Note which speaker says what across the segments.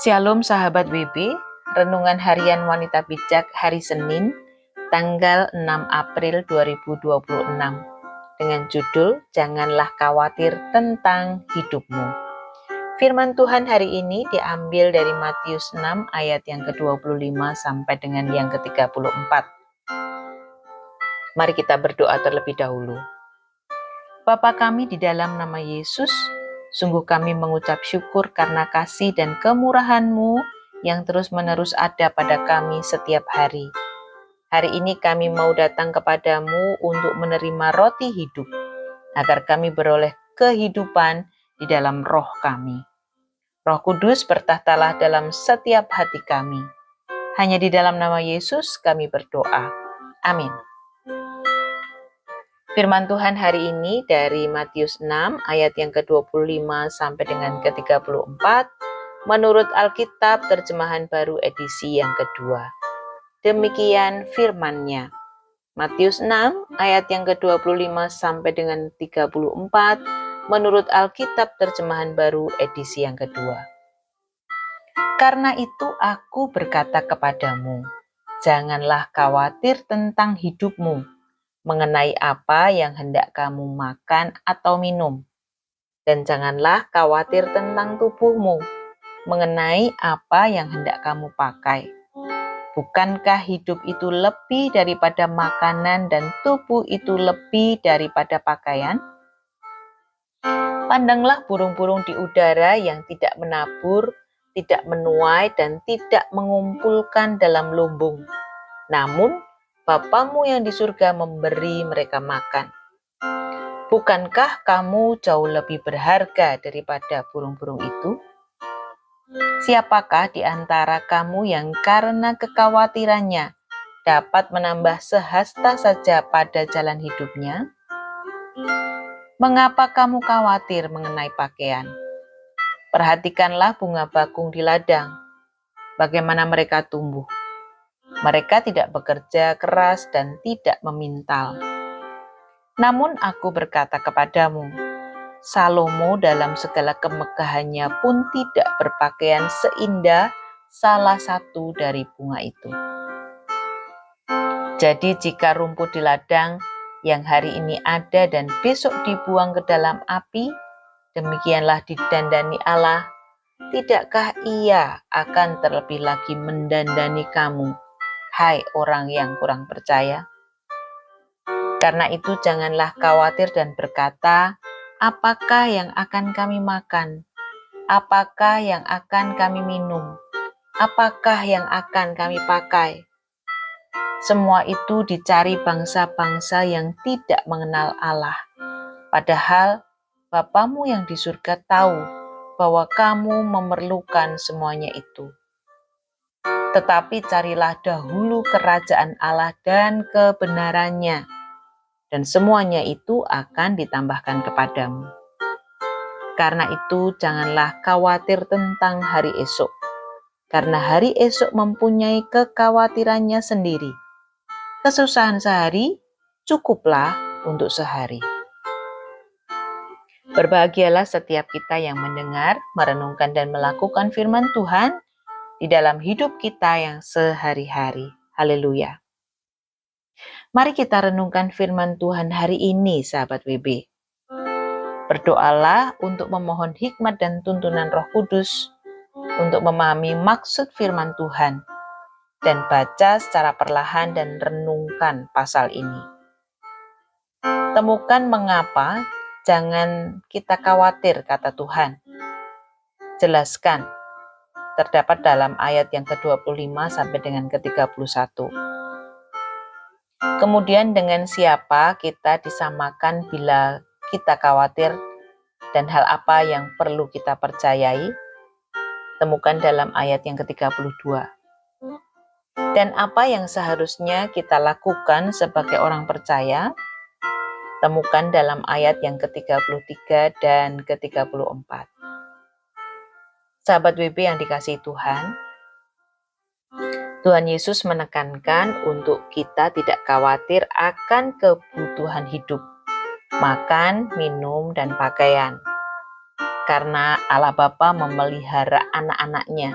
Speaker 1: Shalom sahabat WB, Renungan Harian Wanita Bijak hari Senin, tanggal 6 April 2026, dengan judul Janganlah Khawatir Tentang Hidupmu. Firman Tuhan hari ini diambil dari Matius 6 ayat yang ke-25 sampai dengan yang ke-34. Mari kita berdoa terlebih dahulu. Bapa kami di dalam nama Yesus, sungguh kami mengucap syukur karena kasih dan kemurahan-Mu yang terus-menerus ada pada kami setiap hari. Hari ini kami mau datang kepadamu untuk menerima roti hidup, agar kami beroleh kehidupan di dalam roh kami. Roh Kudus bertahtalah dalam setiap hati kami. Hanya di dalam nama Yesus kami berdoa. Amin. Firman Tuhan hari ini dari Matius 6 ayat yang ke-25 sampai dengan ke-34 menurut Alkitab terjemahan baru edisi yang kedua. Demikian firman-Nya. Matius 6 ayat yang ke-25 sampai dengan 34 menurut Alkitab terjemahan baru edisi yang kedua. Karena itu aku berkata kepadamu, janganlah khawatir tentang hidupmu, mengenai apa yang hendak kamu makan atau minum. Dan janganlah khawatir tentang tubuhmu, mengenai apa yang hendak kamu pakai. Bukankah hidup itu lebih daripada makanan dan tubuh itu lebih daripada pakaian? Pandanglah burung-burung di udara yang tidak menabur, tidak menuai, dan tidak mengumpulkan dalam lumbung. Namun, Bapamu yang di surga memberi mereka makan. Bukankah kamu jauh lebih berharga daripada burung-burung itu? Siapakah di antara kamu yang karena kekhawatirannya dapat menambah sehasta saja pada jalan hidupnya? Mengapa kamu khawatir mengenai pakaian? Perhatikanlah bunga bakung di ladang, bagaimana mereka tumbuh. Mereka tidak bekerja keras dan tidak memintal. Namun aku berkata kepadamu, Salomo dalam segala kemegahannya pun tidak berpakaian seindah salah satu dari bunga itu. Jadi jika rumput di ladang yang hari ini ada dan besok dibuang ke dalam api, demikianlah didandani Allah, tidakkah Ia akan terlebih lagi mendandani kamu, hai orang yang kurang percaya? Karena itu janganlah khawatir dan berkata, apakah yang akan kami makan? Apakah yang akan kami minum? Apakah yang akan kami pakai? Semua itu dicari bangsa-bangsa yang tidak mengenal Allah. Padahal Bapamu yang di surga tahu bahwa kamu memerlukan semuanya itu. Tetapi carilah dahulu kerajaan Allah dan kebenarannya, dan semuanya itu akan ditambahkan kepadamu. Karena itu janganlah khawatir tentang hari esok, karena hari esok mempunyai kekhawatirannya sendiri. Kesusahan sehari cukuplah untuk sehari. Berbahagialah setiap kita yang mendengar, merenungkan dan melakukan firman Tuhan di dalam hidup kita yang sehari-hari. Haleluya. Mari kita renungkan firman Tuhan hari ini, sahabat WB. Berdoalah untuk memohon hikmat dan tuntunan Roh Kudus untuk memahami maksud firman Tuhan dan baca secara perlahan dan renungkan pasal ini. Temukan mengapa jangan kita khawatir, kata Tuhan. Jelaskan, terdapat dalam ayat yang ke-25 sampai dengan ke-31. Kemudian dengan siapa kita disamakan bila kita khawatir dan hal apa yang perlu kita percayai? Temukan dalam ayat yang ke-32. Dan apa yang seharusnya kita lakukan sebagai orang percaya? Temukan dalam ayat yang ke-33 dan ke-34. Sahabat WB yang dikasihi Tuhan, Tuhan Yesus menekankan untuk kita tidak khawatir akan kebutuhan hidup, makan, minum, dan pakaian. karena Allah Bapa memelihara anak-anaknya.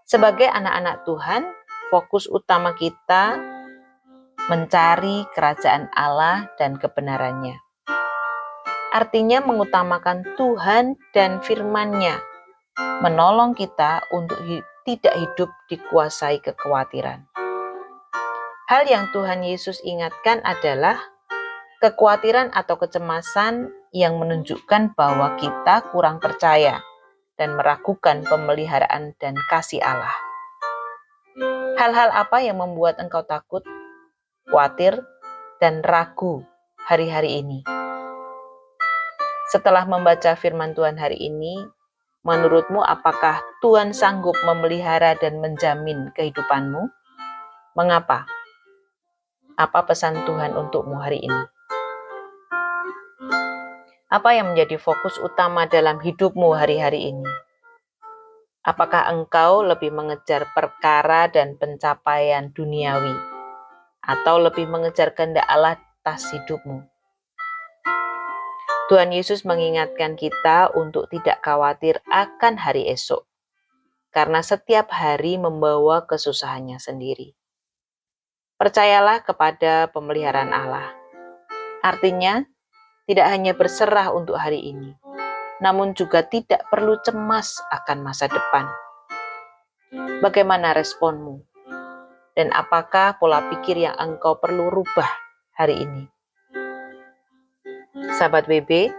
Speaker 1: Sebagai anak-anak Tuhan, fokus utama kita mencari kerajaan Allah dan kebenarannya. Artinya mengutamakan Tuhan dan firman-Nya, menolong kita untuk tidak hidup dikuasai kekhawatiran. Hal yang Tuhan Yesus ingatkan adalah kekhawatiran atau kecemasan yang menunjukkan bahwa kita kurang percaya dan meragukan pemeliharaan dan kasih Allah. Hal-hal apa yang membuat engkau takut, khawatir, dan ragu hari-hari ini? Setelah membaca firman Tuhan hari ini, menurutmu apakah Tuhan sanggup memelihara dan menjamin kehidupanmu? Mengapa? Apa pesan Tuhan untukmu hari ini? Apa yang menjadi fokus utama dalam hidupmu hari-hari ini? Apakah engkau lebih mengejar perkara dan pencapaian duniawi, atau lebih mengejar kehendak Allah atas hidupmu? Tuhan Yesus mengingatkan kita untuk tidak khawatir akan hari esok, karena setiap hari membawa kesusahannya sendiri. Percayalah kepada pemeliharaan Allah. Artinya, tidak hanya berserah untuk hari ini, namun juga tidak perlu cemas akan masa depan. Bagaimana responmu? Dan apakah pola pikir yang engkau perlu rubah hari ini? Sahabat WB,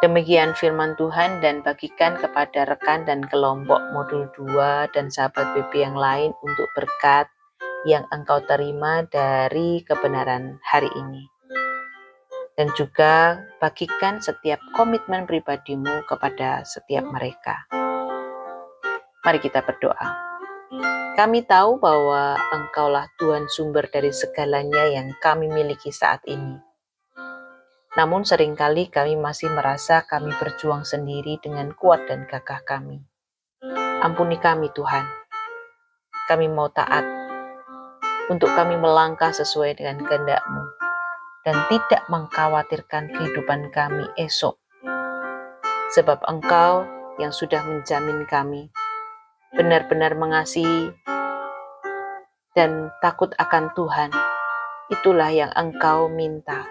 Speaker 1: demikian firman Tuhan dan bagikan kepada rekan dan kelompok modul 2 dan sahabat WB yang lain untuk berkat yang engkau terima dari kebenaran hari ini. Dan juga bagikan setiap komitmen pribadimu kepada setiap mereka. Mari kita berdoa. Kami tahu bahwa Engkaulah Tuhan sumber dari segalanya yang kami miliki saat ini. Namun seringkali kami masih merasa kami berjuang sendiri dengan kuat dan gagah kami. Ampuni kami Tuhan. Kami mau taat untuk kami melangkah sesuai dengan kehendak-Mu dan tidak mengkhawatirkan kehidupan kami esok. Sebab Engkau yang sudah menjamin kami benar-benar mengasihi dan takut akan Tuhan. Itulah yang Engkau minta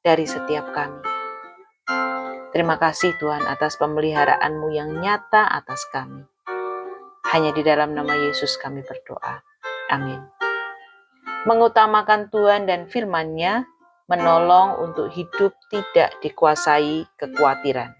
Speaker 1: dari setiap kami. Terima kasih Tuhan atas pemeliharaan-Mu yang nyata atas kami. Hanya di dalam nama Yesus kami berdoa. Amin. Mengutamakan Tuhan dan firman-Nya menolong untuk hidup tidak dikuasai kekhawatiran.